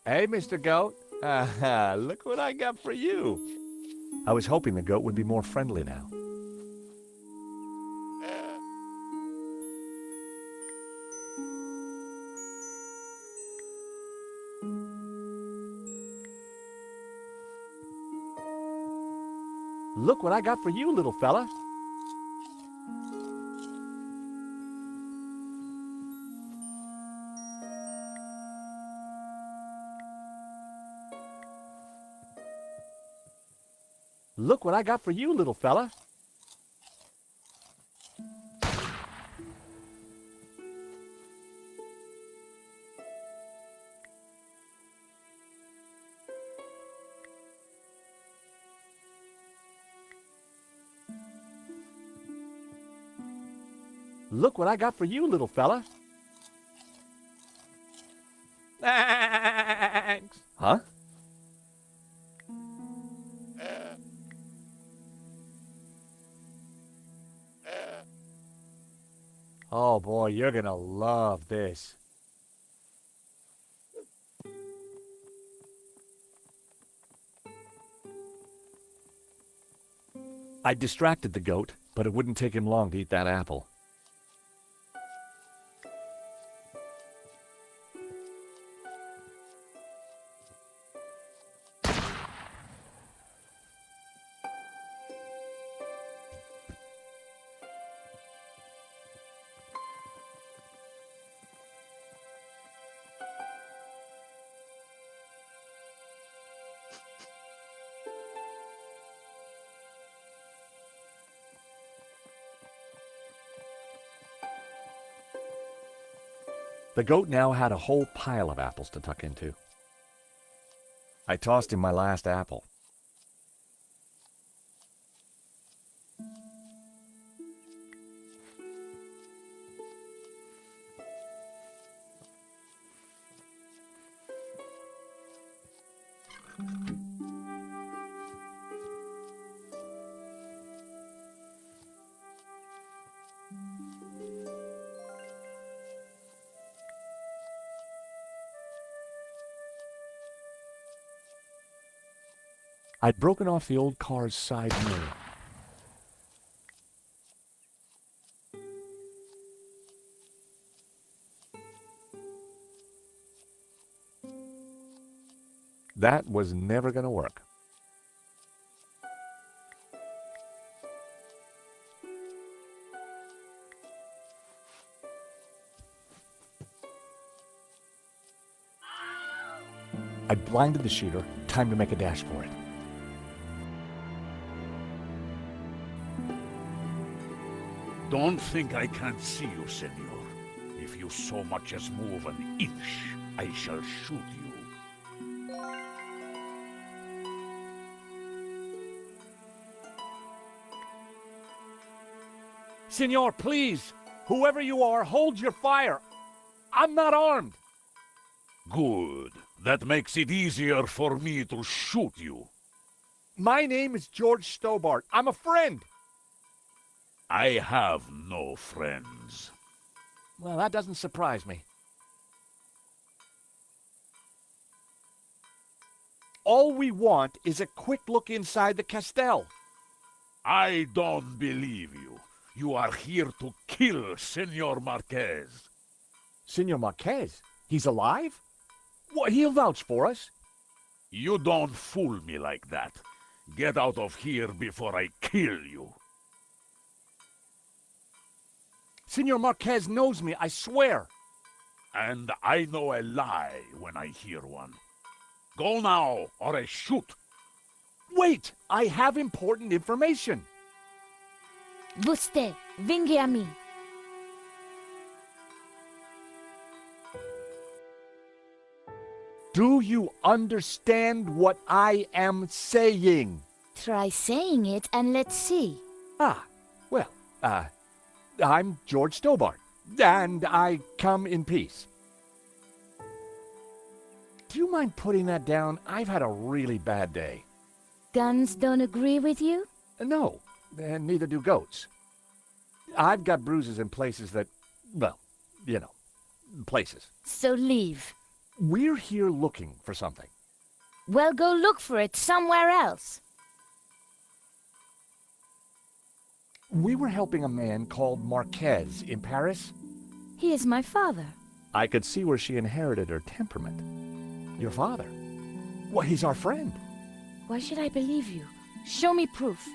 Hey, Mr. Goat. Look what I got for you. I was hoping the goat would be more friendly now. Look what I got for you, little fella. Look what I got for you, little fella. Look what I got for you, little fella. Thanks. Huh? Oh boy, you're gonna love this. I distracted the goat, but it wouldn't take him long to eat that apple. The goat now had a whole pile of apples to tuck into. I tossed him my last apple. I'd broken off the old car's side mirror. That was never going to work. I blinded the shooter. Time to make a dash for it. Don't think I can't see you, senor. If you so much as move an inch, I shall shoot you. Senor, please! Whoever you are, hold your fire! I'm not armed! Good. That makes it easier for me to shoot you. My name is George Stobart. I'm a friend! I have no friends. Well, that doesn't surprise me. All we want is a quick look inside the castell. I don't believe you. You are here to kill Senor Marquez. Senor Marquez? He's alive? Well, he'll vouch for us. You don't fool me like that. Get out of here before I kill you. Senor Marquez knows me, I swear. And I know a lie when I hear one. Go now, or I shoot. Wait! I have important information. Você, vengue a mim. Do you understand what I am saying? Try saying it and let's see. Well, I'm George Stobart, and I come in peace. Do you mind putting that down? I've had a really bad day. Guns don't agree with you? No, and neither do goats. I've got bruises in places that, well, you know, places. So leave. We're here looking for something. Well, go look for it somewhere else. We were helping a man called Marquez in Paris. He is my father. I could see where she inherited her temperament. Your father? Well, he's our friend. Why should I believe you? Show me proof.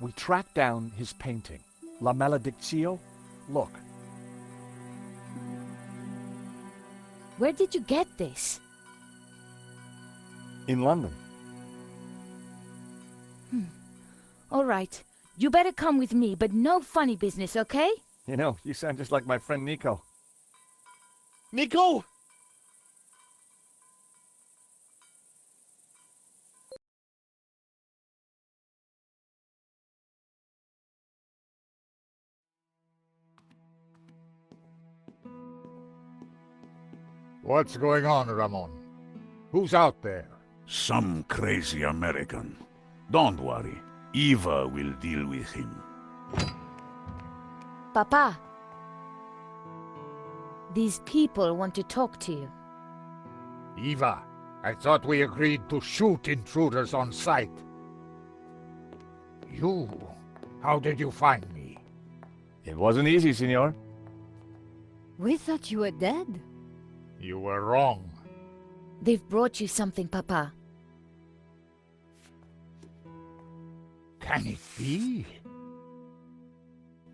We tracked down his painting, La Maledictio. Look, Where did you get this? in London. All right. You better come with me, but no funny business, okay? You know, you sound just like my friend Nico. Nico! What's going on, Ramon? Who's out there? Some crazy American. Don't worry. Eva will deal with him. Papa. These people want to talk to you. Eva, I thought we agreed to shoot intruders on sight. You? How did you find me? It wasn't easy, senor. We thought you were dead. You were wrong. They've brought you something, Papa. Can it be?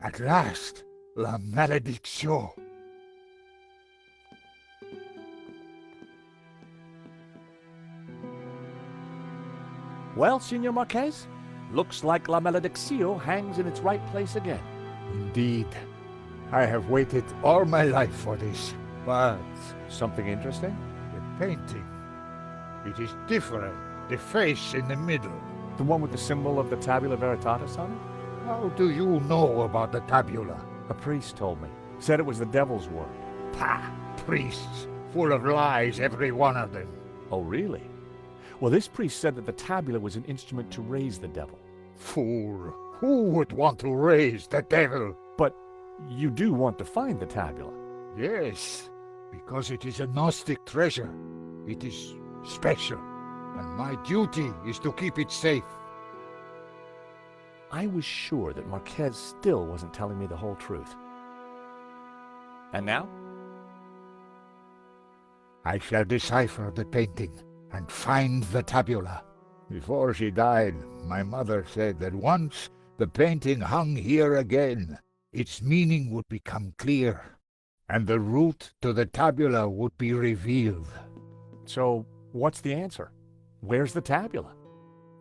At last, La Maledictio. Well, Senor Marquez, looks like La Maledictio hangs in its right place again. Indeed. I have waited all my life for this. But something interesting? The painting. It is different. The face in the middle. The one with the symbol of the Tabula Veritatis on it? How do you know about the tabula? A priest told me. Said it was the devil's work. Pah! Priests. Full of lies, every one of them. Oh, really? Well, this priest said that the tabula was an instrument to raise the devil. Fool. Who would want to raise the devil? But you do want to find the tabula. Yes, because it is a Gnostic treasure. It is special, and my duty is to keep it safe. I was sure that Marquez still wasn't telling me the whole truth. And now? I shall decipher the painting and find the tabula. Before she died, my mother said that once the painting hung here again, its meaning would become clear, and the route to the tabula would be revealed. So, what's the answer? Where's the tabula?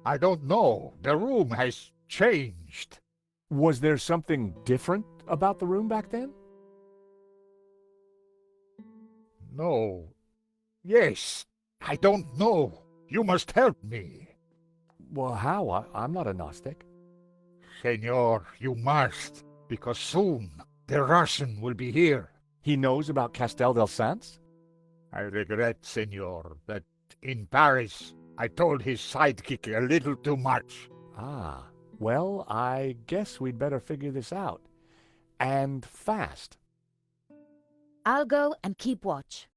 I don't know. The room has changed. Was there something different about the room back then? No. Yes. I don't know. You must help me. Well, how? I'm not a Gnostic. Senor, you must, because soon the Russian will be here. He knows about Castel del Sants? I regret, senor, that in Paris I told his sidekick a little too much. Ah, well, I guess we'd better figure this out. And fast. I'll go and keep watch.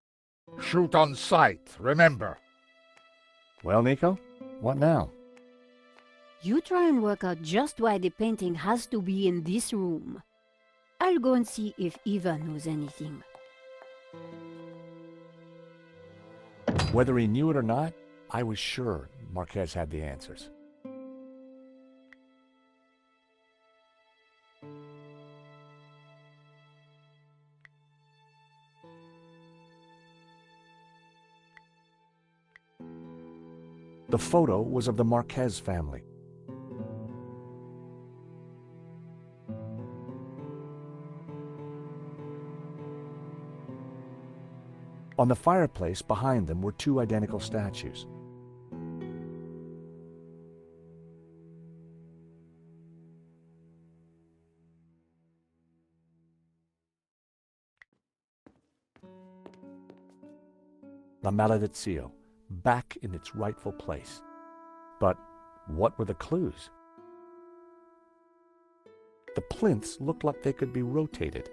Shoot on sight, remember. Well, Nico, what now? You try and work out just why the painting has to be in this room. I'll go and see if Eva knows anything. Whether he knew it or not, I was sure Marquez had the answers. The photo was of the Marquez family. On the fireplace behind them were two identical statues. La Maledictio, back in its rightful place. But what were the clues? The plinths looked like they could be rotated.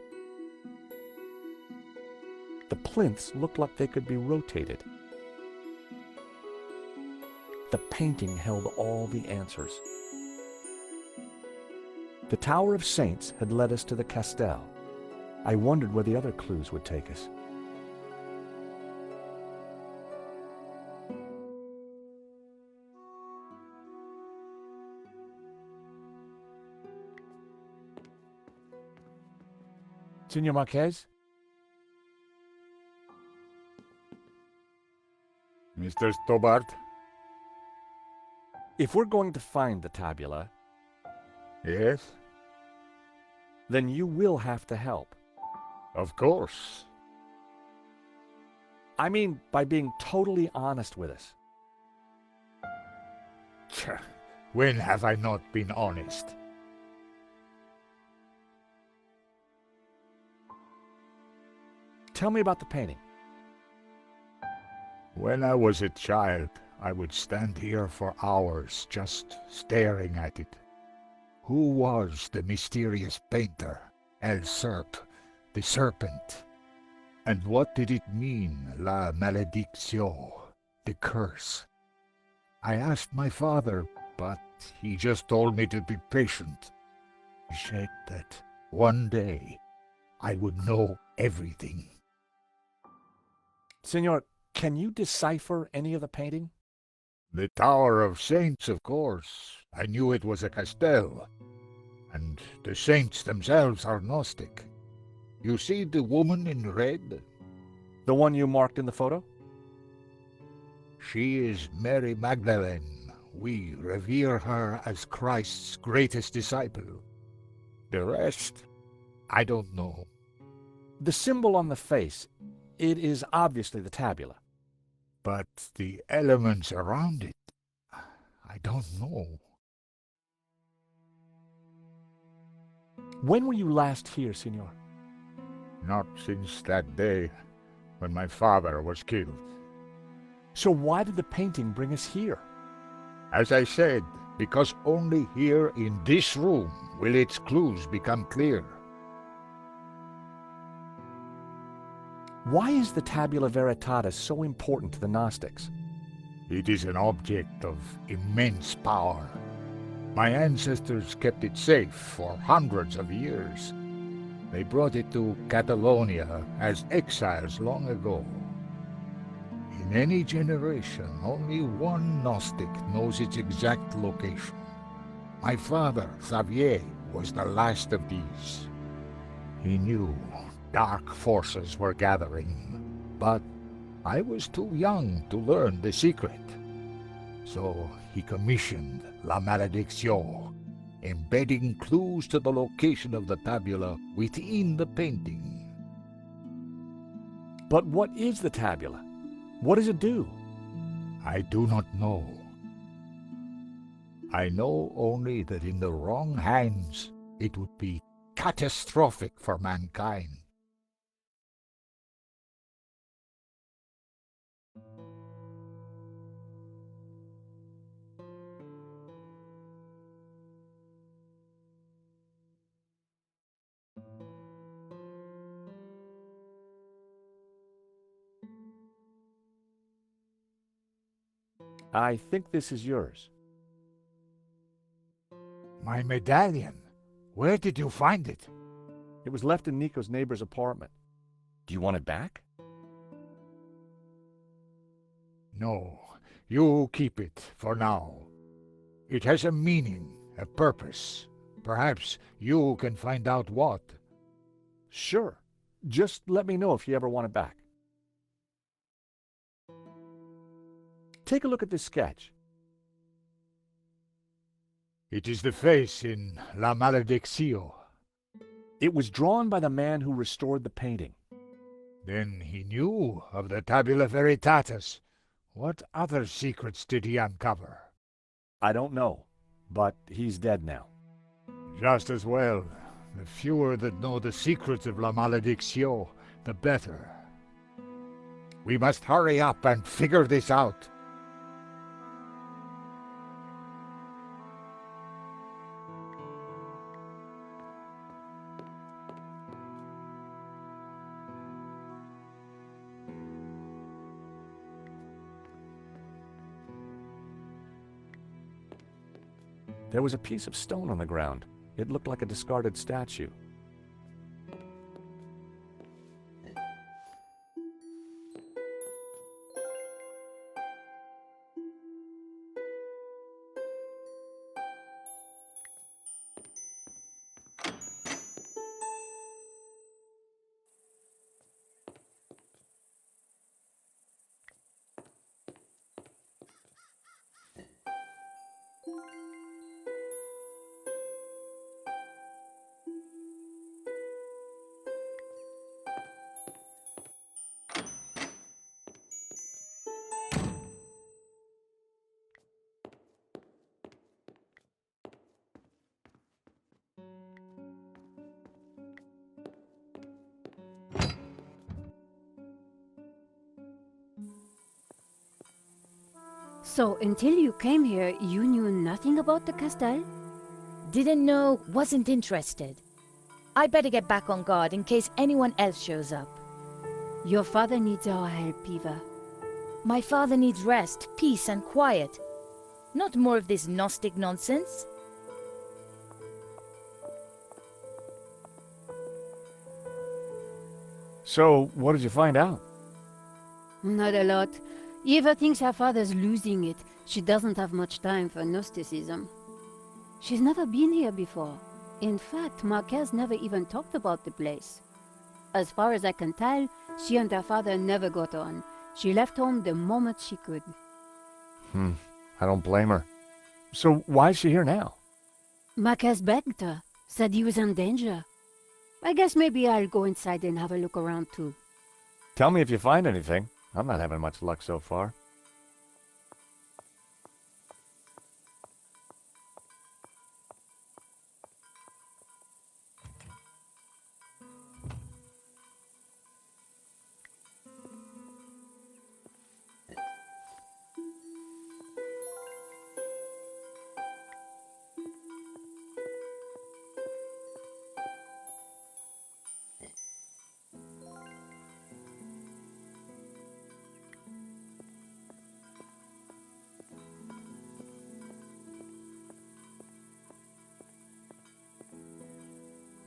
The plinths looked like they could be rotated. The painting held all the answers. The Tower of Saints had led us to the Castel. I wondered where the other clues would take us. Signor Marquez? Mr. Stobart? If we're going to find the tabula, Yes? then you will have to help. Of course. I mean, by being totally honest with us. Tch, when have I not been honest? Tell me about the painting. When I was a child, I would stand here for hours just staring at it. Who was the mysterious painter, the Serpent? And what did it mean, la malédiction, the curse? I asked my father, but he just told me to be patient. He said that one day I would know everything. Senor, can you decipher any of the painting? The Tower of Saints, of course. I knew it was a castell. And the saints themselves are Gnostic. You see the woman in red? The one you marked in the photo? She is Mary Magdalene. We revere her as Christ's greatest disciple. The rest, I don't know. The symbol on the face, it is obviously the tabula. But the elements around it, I don't know. When were you last here, Senor? Not since that day when my father was killed. So why did the painting bring us here? As I said, because only here in this room will its clues become clear. Why is the Tabula Veritatis so important to the Gnostics? It is an object of immense power. My ancestors kept it safe for hundreds of years. They brought it to Catalonia as exiles long ago. In any generation, only one Gnostic knows its exact location. My father, Xavier, was the last of these. He knew dark forces were gathering, but I was too young to learn the secret. So he commissioned La Malédiction, embedding clues to the location of the tabula within the painting. But what is the tabula? What does it do? I do not know. I know only that in the wrong hands it would be catastrophic for mankind. I think this is yours. My medallion? Where did you find it? It was left in Nico's neighbor's apartment. Do you want it back? No, you keep it for now. It has a meaning, a purpose. Perhaps you can find out what. Sure. Just let me know if you ever want it back. Take a look at this sketch. It is the face in La Malédiction. It was drawn by the man who restored the painting. Then he knew of the Tabula Veritatis. What other secrets did he uncover? I don't know, but he's dead now. Just as well. The fewer that know the secrets of La Malédiction, the better. We must hurry up and figure this out. There was a piece of stone on the ground. It looked like a discarded statue. So, until you came here, you knew nothing about the castle? Didn't know, wasn't interested. I better get back on guard in case anyone else shows up. Your father needs our help, Eva. My father needs rest, peace, and quiet. Not more of this Gnostic nonsense. So, what did you find out? Not a lot. Eva thinks her father's losing it. She doesn't have much time for Gnosticism. She's never been here before. In fact, Marquez never even talked about the place. As far as I can tell, she and her father never got on. She left home the moment she could. I don't blame her. So, why is she here now? Marquez begged her, said he was in danger. I guess maybe I'll go inside and have a look around too. Tell me if you find anything. I'm not having much luck so far.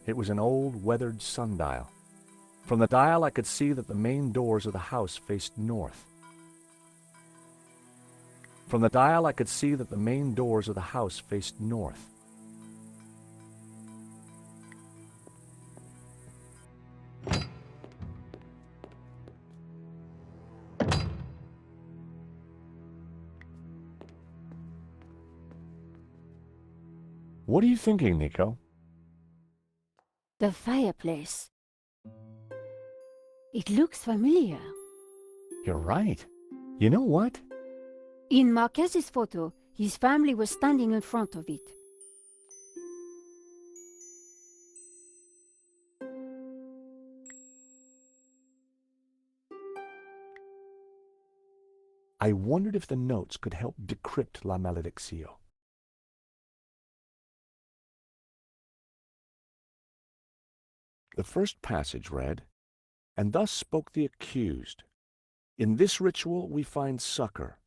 It was an old, weathered sundial. From the dial I could see that the main doors of the house faced north. From the dial I could see that the main doors of the house faced north. What are you thinking, Nico? The fireplace. It looks familiar. You're right. You know what? In Marquez's photo, his family was standing in front of it. I wondered if the notes could help decrypt La Malediccio. The first passage read, "And thus spoke the accused. In this ritual we find succor.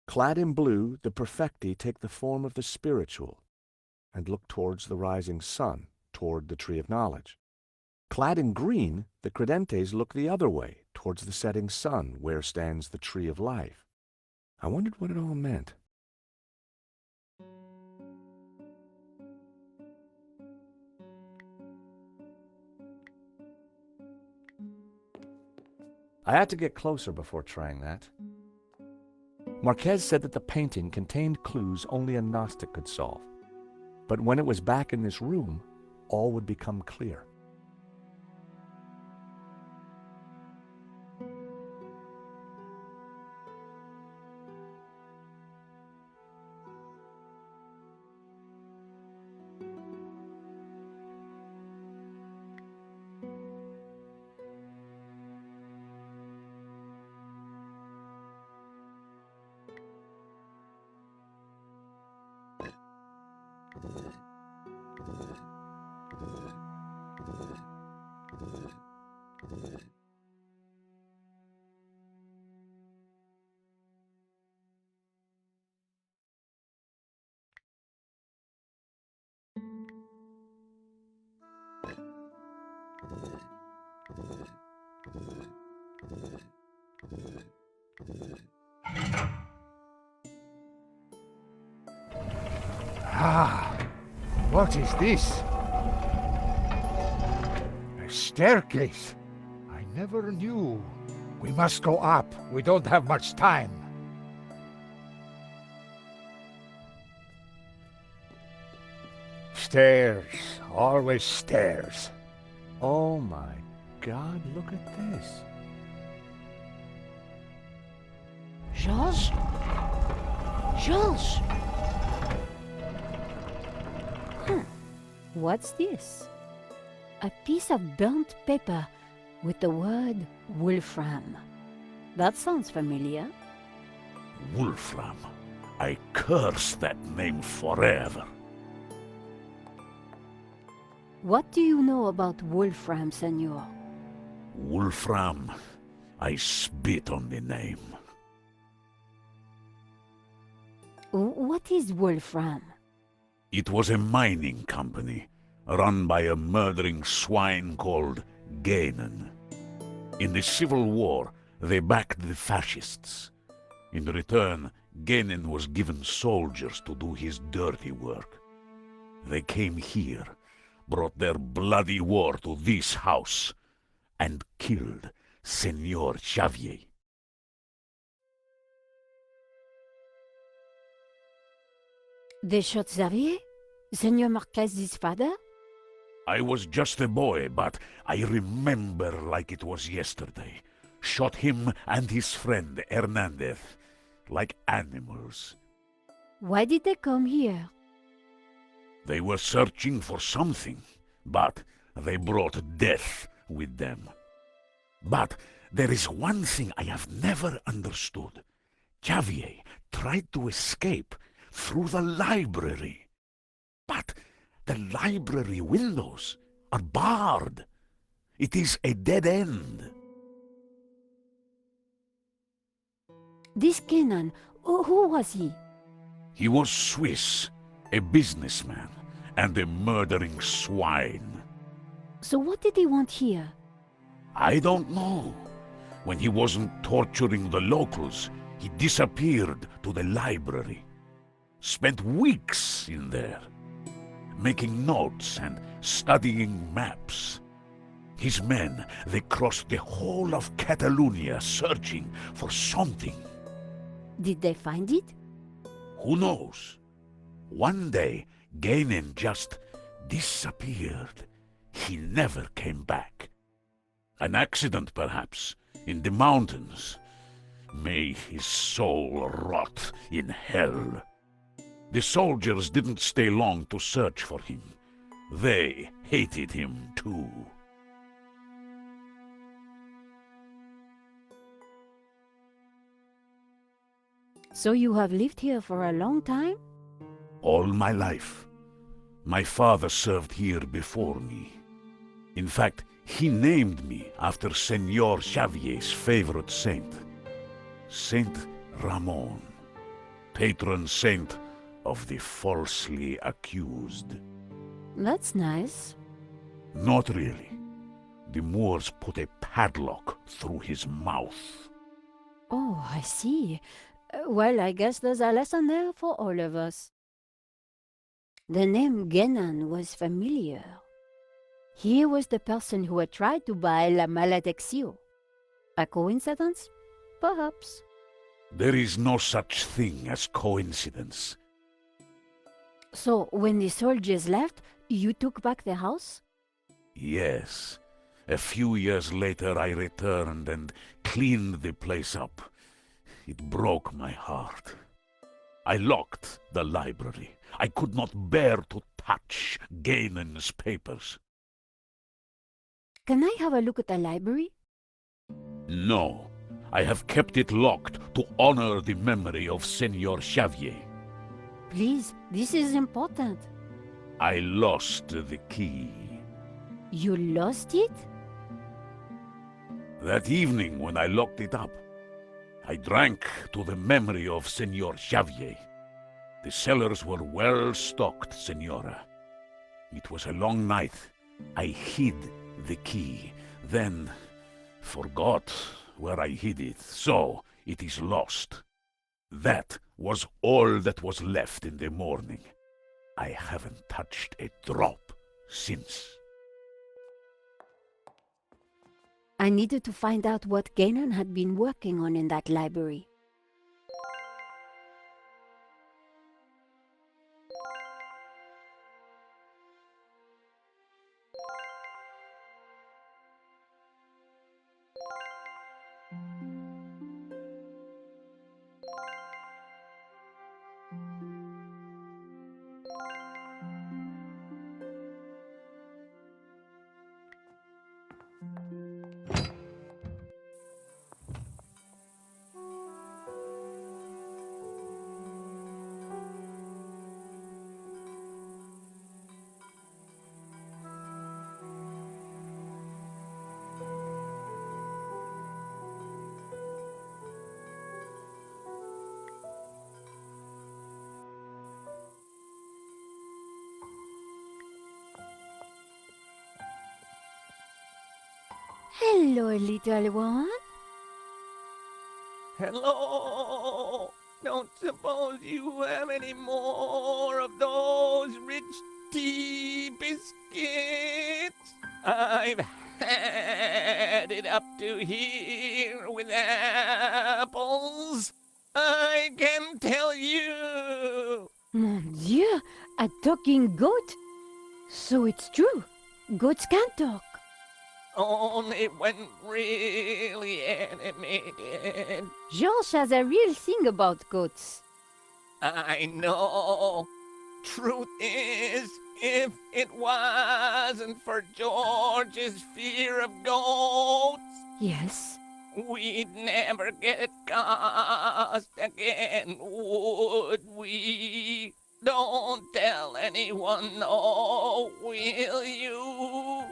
Clad in blue, the perfecti take the form of the spiritual, and look towards the rising sun, toward the tree of knowledge. Clad in green, the credentes look the other way, towards the setting sun, where stands the tree of life." I wondered what it all meant. I had to get closer before trying that. Marquez said that the painting contained clues only a Gnostic could solve. But when it was back in this room, all would become clear. Ah, what is this? A staircase. I never knew. We must go up. We don't have much time. Stairs. Always stairs. Oh my God, look at this. Georges? Georges! What's this? A piece of burnt paper with the word Wolfram. That sounds familiar. Wolfram. I curse that name forever. What do you know about Wolfram, senor? Wolfram. I spit on the name. What is Wolfram? It was a mining company, run by a murdering swine called Gainen. In the Civil War, they backed the fascists. In return, Gainen was given soldiers to do his dirty work. They came here, brought their bloody war to this house, and killed Senor Xavier. They shot Xavier? Senor Marquez's father? I was just a boy, but I remember like it was yesterday. Shot him and his friend Hernandez, like animals. Why did they come here? They were searching for something, but they brought death with them. But there is one thing I have never understood. Xavier tried to escape through the library. But the library windows are barred. It is a dead end. This Kenan, who was he? He was Swiss, a businessman, and a murdering swine. So what did he want here? I don't know. When he wasn't torturing the locals, he disappeared to the library. Spent weeks in there, making notes and studying maps. His men, they crossed the whole of Catalonia searching for something. Did they find it? Who knows? One day, Gainen just disappeared. He never came back. An accident, perhaps, in the mountains. May his soul rot in hell. The soldiers didn't stay long to search for him. They hated him too. So you have lived here for a long time? All my life. My father served here before me. In fact, he named me after Senor Xavier's favorite saint. Saint Ramon, patron saint of the falsely accused. That's nice. Not really. The Moors put a padlock through his mouth. Oh, I see. Well, I guess there's a lesson there for all of us. The name Genan was familiar. He was the person who had tried to buy La Maledicción. A coincidence? Perhaps. There is no such thing as coincidence. So, when the soldiers left, you took back the house? Yes. A few years later I returned and cleaned the place up. It broke my heart. I locked the library. I could not bear to touch Gainen's papers. Can I have a look at the library? No, I have kept it locked to honor the memory of Senor Xavier. Please, this is important. I lost the key. You lost it? That evening when I locked it up, I drank to the memory of Senor Xavier. The cellars were well stocked, Senora. It was a long night. I hid the key, then forgot where I hid it, so it is lost. That was all that was left in the morning. I haven't touched a drop since. I needed to find out what Ganon had been working on in that library. Hello, little one. Hello! Don't suppose you have any more of those rich tea biscuits? I've had it up to here with apples. I can tell you. Mon Dieu, a talking goat? So it's true. Goats can talk. Only when really animated. George has a real thing about goats. I know. Truth is, if it wasn't for George's fear of goats, Yes. we'd never get cast again, would we? Don't tell anyone, no, will you?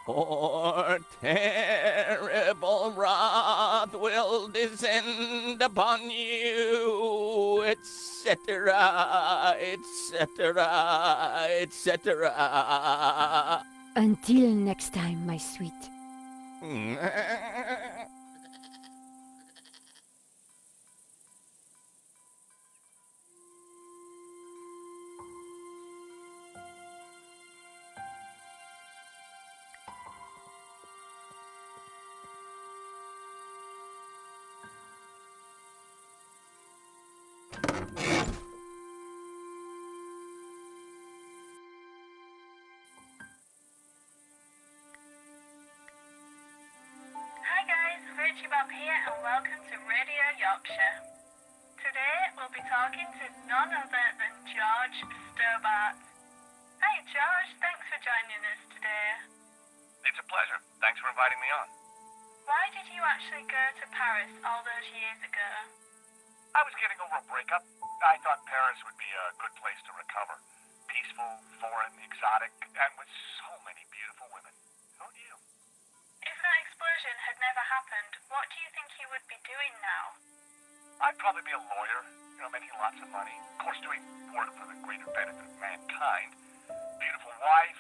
Or terrible wrath will descend upon you, etc., etc., etc. Until next time, my sweet. Hi guys, Richie Bob here and welcome to Radio Yorkshire. Today we'll be talking to none other than George Stobart. Hey George, thanks for joining us today. It's a pleasure. Thanks for inviting me on. Why did you actually go to Paris all those years ago? I was getting over a breakup. I thought Paris would be a good place to recover. Peaceful, foreign, exotic, and with so many beautiful women. Who knew? If that explosion had never happened, what do you think you would be doing now? I'd probably be a lawyer, making lots of money. Of course, doing work for the greater benefit of mankind. Beautiful wife,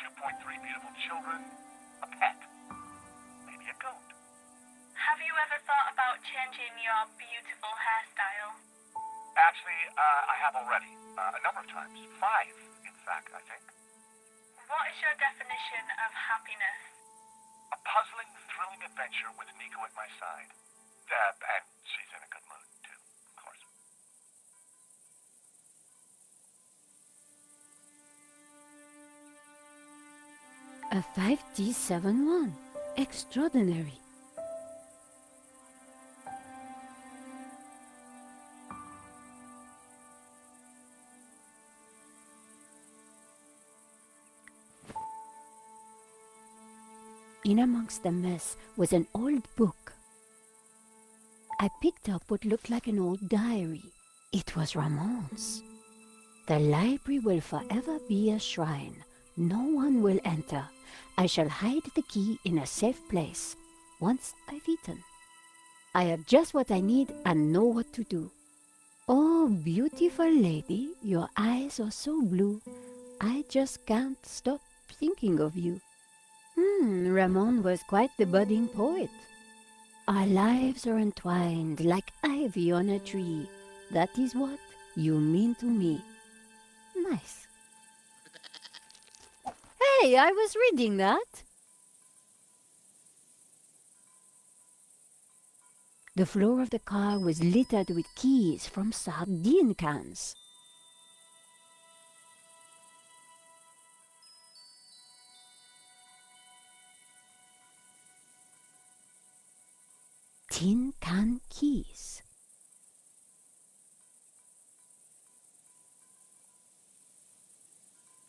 2.3 beautiful children, a pet, maybe a goat. Have you ever thought about changing your beautiful hairstyle? Actually, I have already. A number of times. 5, in fact, I think. What is your definition of happiness? A puzzling, thrilling adventure with Nico at my side. And she's in a good mood, too, of course. A 5D71. Extraordinary. In amongst the mess was an old book. I picked up what looked like an old diary. It was Ramon's. The library will forever be a shrine. No one will enter. I shall hide the key in a safe place, once I've eaten. I have just what I need and know what to do. Oh, beautiful lady, your eyes are so blue, I just can't stop thinking of you. Ramon was quite the budding poet. Our lives are entwined like ivy on a tree. That is what you mean to me. Nice. Hey, I was reading that. The floor of the car was littered with keys from sardine cans. Tin can keys.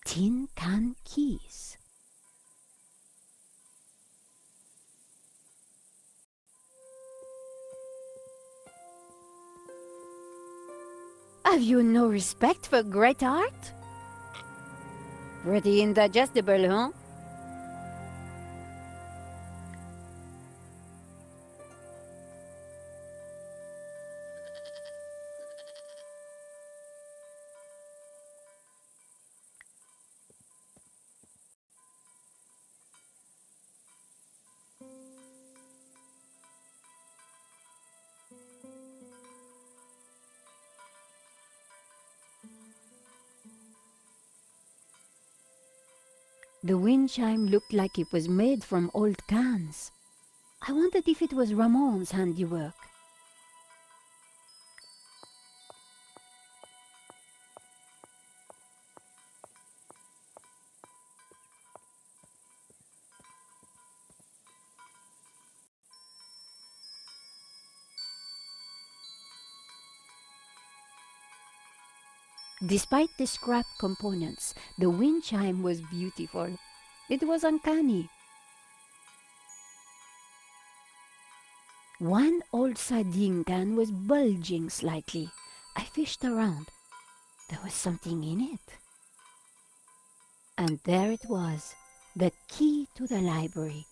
Tin can keys. Have you no respect for great art? Pretty indigestible, huh? The wind chime looked like it was made from old cans. I wondered if it was Ramon's handiwork. Despite the scrap components, the wind chime was beautiful. It was uncanny. One old sardine can was bulging slightly. I fished around. There was something in it. And there it was, the key to the library.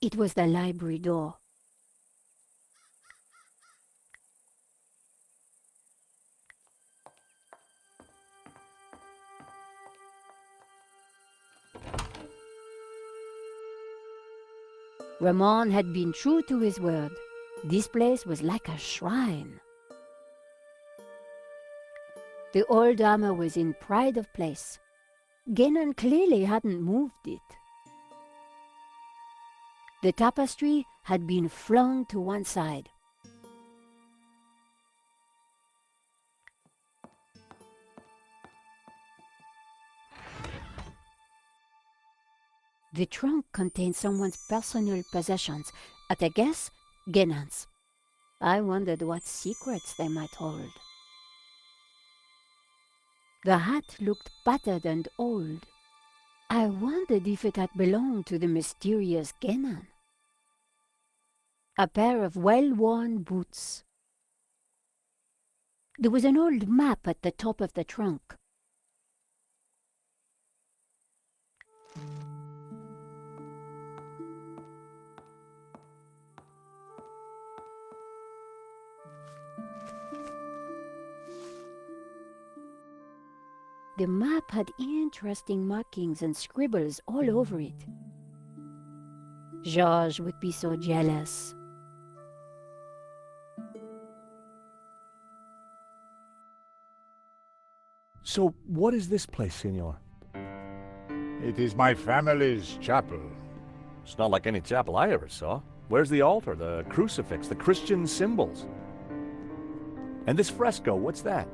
It was the library door. Ramon had been true to his word. This place was like a shrine. The old armor was in pride of place. Guénon clearly hadn't moved it. The tapestry had been flung to one side. The trunk contained someone's personal possessions. At a guess, Guénon's. I wondered what secrets they might hold. The hat looked battered and old. I wondered if it had belonged to the mysterious Guénon. A pair of well-worn boots. There was an old map at the top of the trunk. The map had interesting markings and scribbles all over it. Georges would be so jealous. So, what is this place, Senor? It is my family's chapel. It's not like any chapel I ever saw. Where's the altar, the crucifix, the Christian symbols? And this fresco, what's that?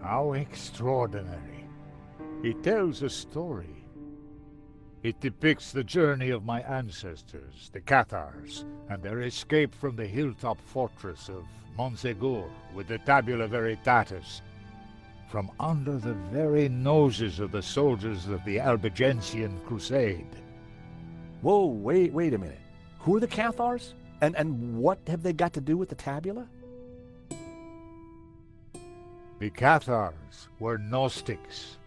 How extraordinary. It tells a story. It depicts the journey of my ancestors, the Cathars, and their escape from the hilltop fortress of Montsegur with the Tabula Veritatis, from under the very noses of the soldiers of the Albigensian Crusade. Whoa, wait a minute. Who are the Cathars? And what have they got to do with the tabula? The Cathars were Gnostics.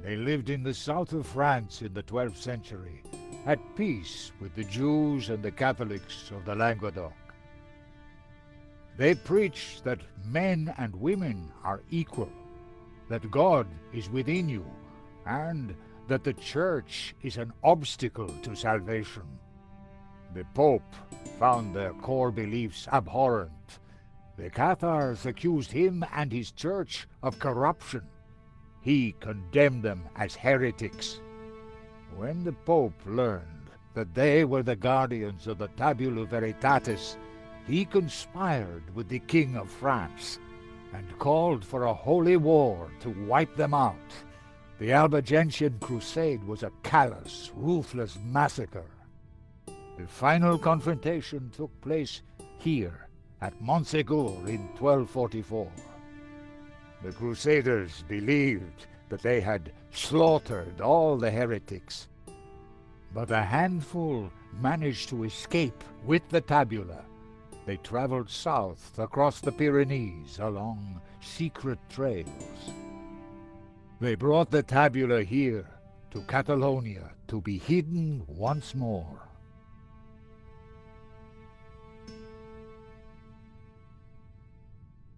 They lived in the south of France in the 12th century, at peace with the Jews and the Catholics of the Languedoc. They preached that men and women are equal, that God is within you, and that the Church is an obstacle to salvation. The Pope found their core beliefs abhorrent. The Cathars accused him and his Church of corruption. He condemned them as heretics. When the Pope learned that they were the guardians of the Tabula Veritatis, he conspired with the King of France and called for a holy war to wipe them out. The Albigensian Crusade was a callous, ruthless massacre. The final confrontation took place here at Montsegur in 1244. The Crusaders believed that they had slaughtered all the heretics, but a handful managed to escape with the tabula. They traveled south across the Pyrenees along secret trails. They brought the tabula here to Catalonia to be hidden once more.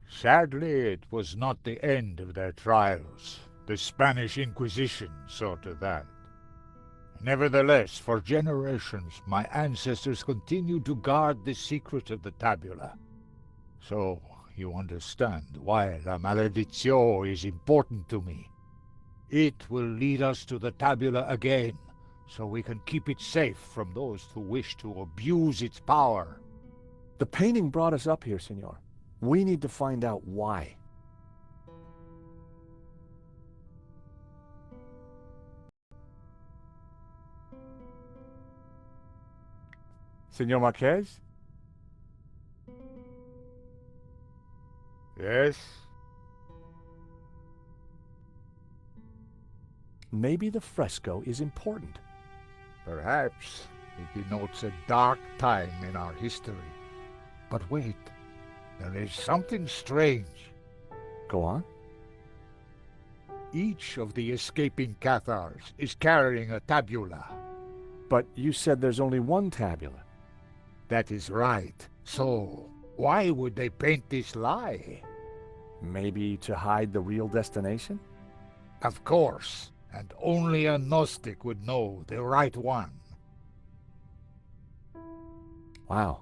Sadly, it was not the end of their trials. The Spanish Inquisition saw to that. Nevertheless, for generations, my ancestors continued to guard the secret of the tabula. So, you understand why La Maledizio is important to me. It will lead us to the tabula again, so we can keep it safe from those who wish to abuse its power. The painting brought us up here, Senor. We need to find out why. Senor Marquez? Yes? Maybe the fresco is important. Perhaps it denotes a dark time in our history. But wait, there is something strange. Go on. Each of the escaping Cathars is carrying a tabula. But you said there's only one tabula. That is right. So, why would they paint this lie? Maybe to hide the real destination? Of course, and only a Gnostic would know the right one. Wow,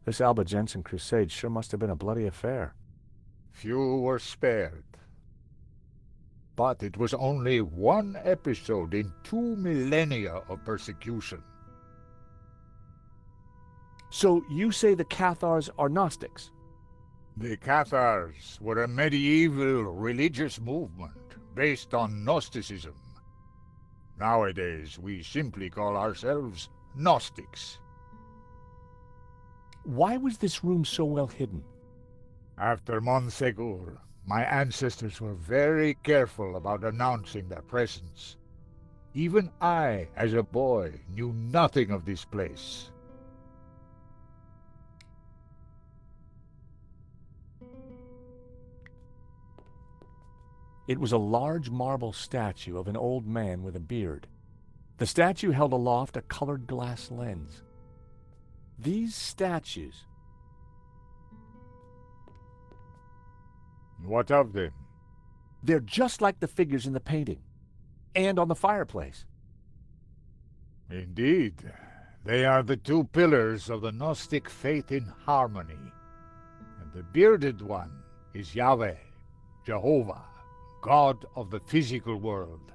this Albigensian crusade sure must have been a bloody affair. Few were spared. But it was only one episode in 2 millennia of persecution. So you say the Cathars are Gnostics? The Cathars were a medieval religious movement based on Gnosticism. Nowadays, we simply call ourselves Gnostics. Why was this room so well hidden? After Montsegur, my ancestors were very careful about announcing their presence. Even I, as a boy, knew nothing of this place. It was a large marble statue of an old man with a beard. The statue held aloft a colored glass lens. These statues... What of them? They're just like the figures in the painting, and on the fireplace. Indeed, they are the two pillars of the Gnostic faith in harmony. And the bearded one is Yahweh, Jehovah, God of the physical world.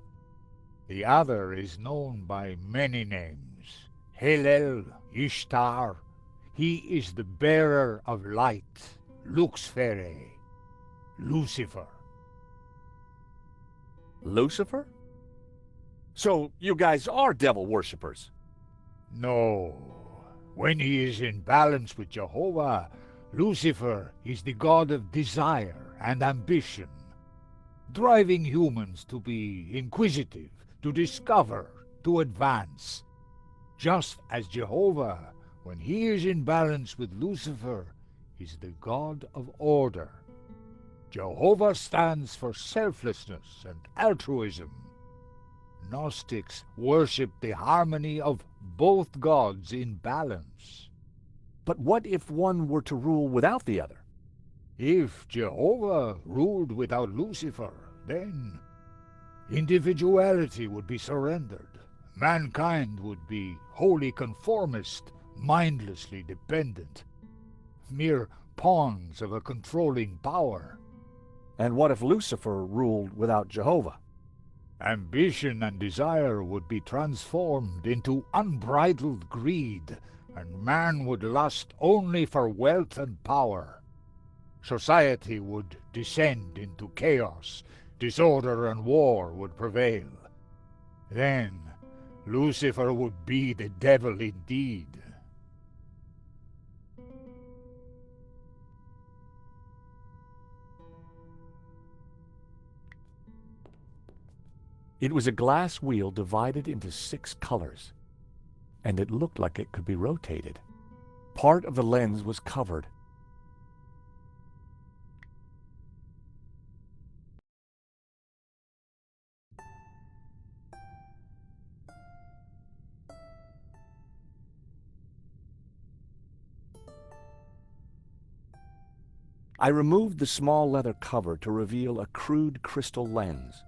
The other is known by many names. Hillel, Ishtar. He is the bearer of light, Luxfere, Lucifer. Lucifer? So you guys are devil worshippers? No. When he is in balance with Jehovah, Lucifer is the god of desire and ambition, driving humans to be inquisitive, to discover, to advance. Just as Jehovah, when he is in balance with Lucifer, is the god of order. Jehovah stands for selflessness and altruism. Gnostics worship the harmony of both gods in balance. But what if one were to rule without the other? If Jehovah ruled without Lucifer, then individuality would be surrendered. Mankind would be wholly conformist, mindlessly dependent, mere pawns of a controlling power. And what if Lucifer ruled without Jehovah? Ambition and desire would be transformed into unbridled greed, and man would lust only for wealth and power. Society would descend into chaos, disorder and war would prevail. Then Lucifer would be the devil indeed. It was a glass wheel divided into 6 colors, and it looked like it could be rotated. Part of the lens was covered. I removed the small leather cover to reveal a crude crystal lens.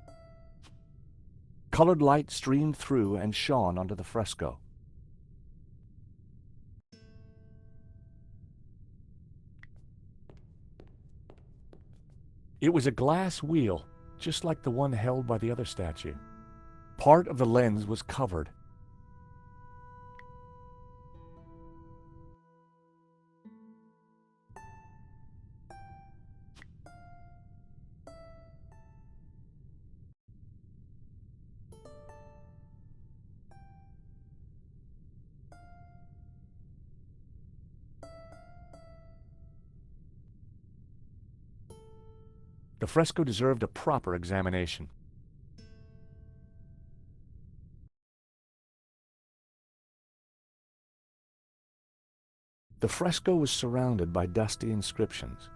Colored light streamed through and shone onto the fresco. It was a glass wheel, just like the one held by the other statue. Part of the lens was covered. The fresco deserved a proper examination. The fresco was surrounded by dusty inscriptions.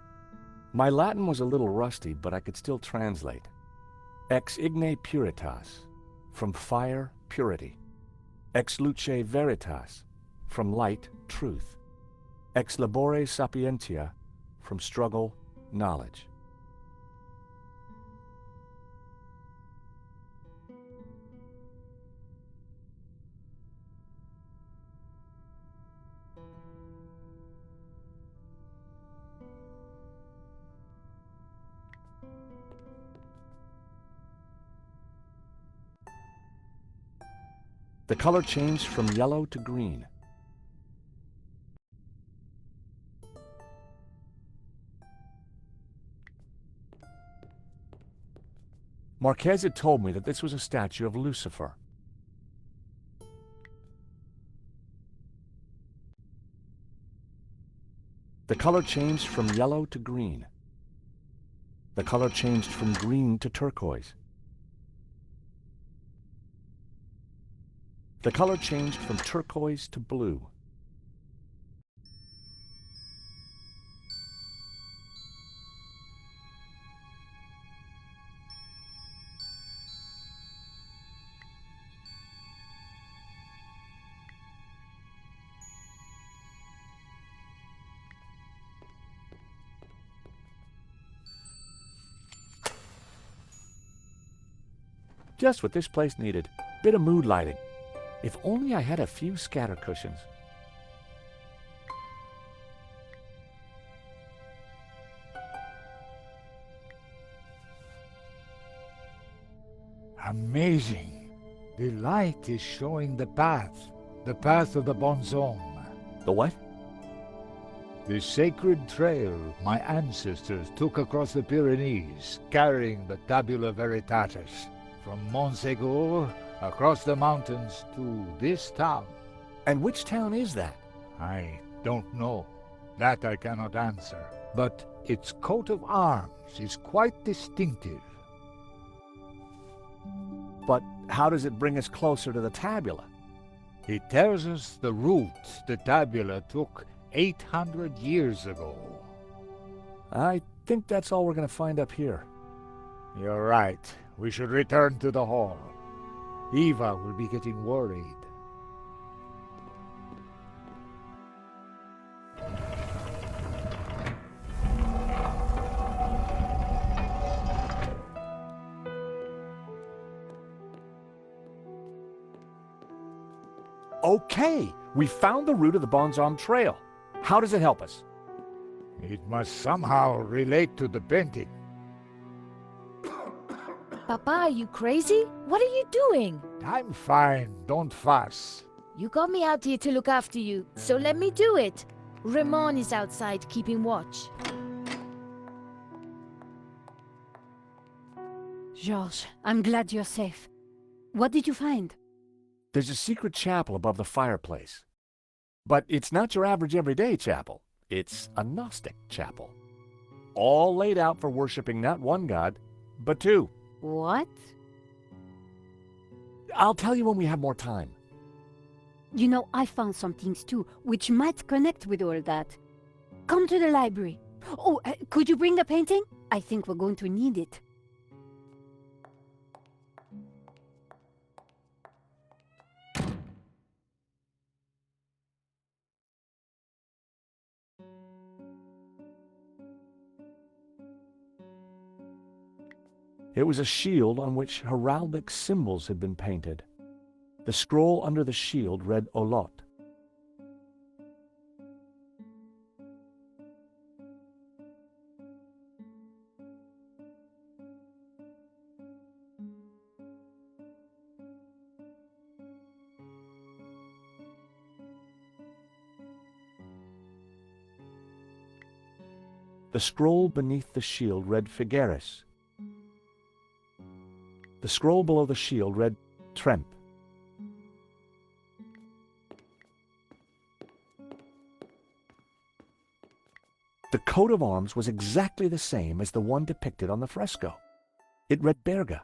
My Latin was a little rusty, but I could still translate. Ex igne puritas, from fire, purity. Ex luce veritas, from light, truth. Ex labore sapientia, from struggle, knowledge. The color changed from yellow to green. Marquez had told me that this was a statue of Lucifer. The color changed from yellow to green. The color changed from green to turquoise. The color changed from turquoise to blue. Just what this place needed. Bit of mood lighting. If only I had a few scatter cushions. Amazing. The light is showing the path of the bonzome. The what? The sacred trail my ancestors took across the Pyrenees, carrying the Tabula Veritatis. From Montségur, across the mountains to this town. And which town is that? I don't know. That I cannot answer. But its coat of arms is quite distinctive. But how does it bring us closer to the tabula? It tells us the route the tabula took 800 years ago. I think that's all we're going to find up here. You're right. We should return to the hall. Eva will be getting worried. Okay, we found the route of the Bonzom Trail. How does it help us? It must somehow relate to the painting. Papa, are you crazy? What are you doing? I'm fine, don't fuss. You got me out here to look after you, so let me do it. Ramon is outside keeping watch. Georges, I'm glad you're safe. What did you find? There's a secret chapel above the fireplace. But it's not your average everyday chapel. It's a Gnostic chapel. All laid out for worshiping not one god, but two. What? I'll tell you when we have more time. You know, I found some things too, which might connect with all that. Come to the library. Oh, could you bring the painting? I think we're going to need it. It was a shield on which heraldic symbols had been painted. The scroll under the shield read Olot. The scroll beneath the shield read Figueres. The scroll below the shield read Tremp. The coat of arms was exactly the same as the one depicted on the fresco. It read Berga.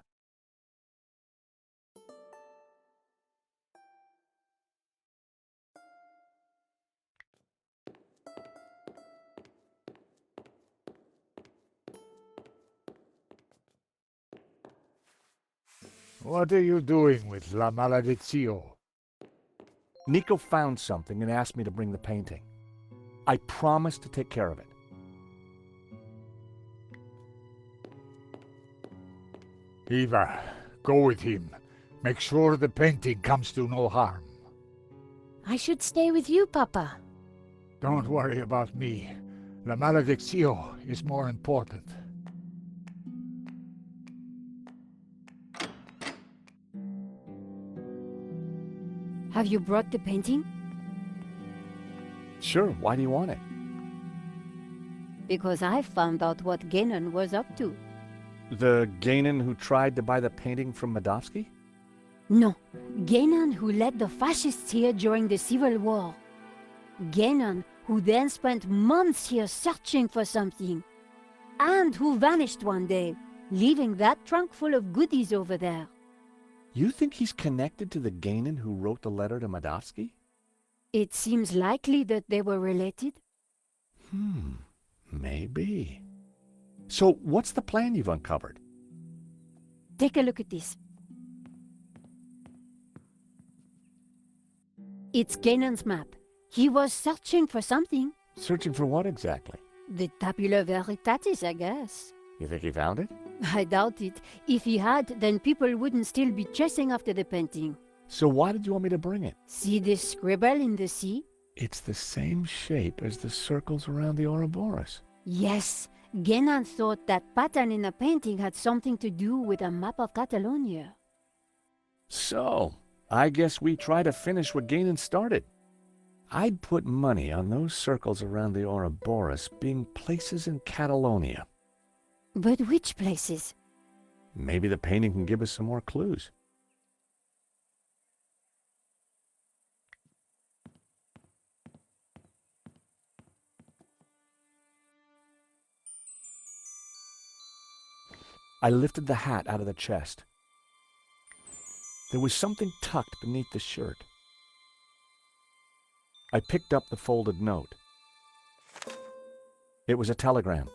What are you doing with La Maledizio? Nico found something and asked me to bring the painting. I promised to take care of it. Eva, go with him. Make sure the painting comes to no harm. I should stay with you, Papa. Don't worry about me. La Maledizio is more important. Have you brought the painting? Sure, why do you want it? Because I found out what Genon was up to. The Gainan who tried to buy the painting from Medovsky? No, Genon who led the fascists here during the Civil War. Genon who then spent months here searching for something. And who vanished one day, leaving that trunk full of goodies over there. You think he's connected to the Gainan who wrote the letter to Medovsky? It seems likely that they were related. Maybe. So what's the plan you've uncovered? Take a look at this. It's Ganon's map. He was searching for something. Searching for what exactly? The Tabula Veritatis, I guess. You think he found it? I doubt it. If he had, then people wouldn't still be chasing after the painting. So why did you want me to bring it? See this scribble in the sea? It's the same shape as the circles around the Ouroboros. Yes. Genon thought that pattern in the painting had something to do with a map of Catalonia. So, I guess we try to finish what Gainan started. I'd put money on those circles around the Ouroboros being places in Catalonia. But which places? Maybe the painting can give us some more clues. I lifted the hat out of the chest. There was something tucked beneath the shirt. I picked up the folded note. It was a telegram.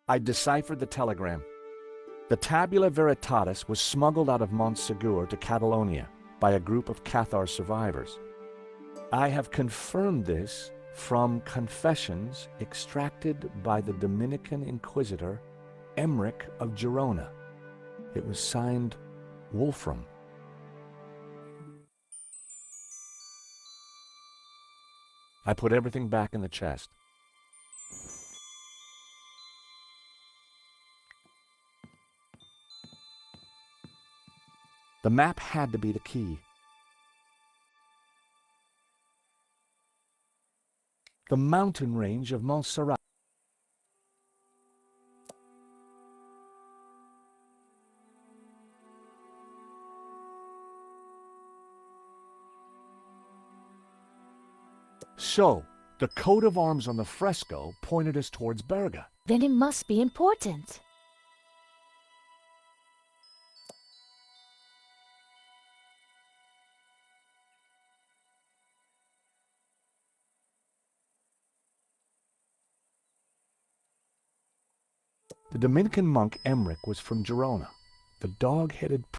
I deciphered the telegram. The Tabula Veritatis was smuggled out of Montsegur to Catalonia by a group of Cathar survivors. I have confirmed this from confessions extracted by the Dominican Inquisitor Emmerich of Girona. It was signed Wolfram. I put everything back in the chest. The map had to be the key. The mountain range of Montserrat. So, the coat of arms on the fresco pointed us towards Berga. Then it must be important. The Dominican monk Emmerich was from Girona. The dog-headed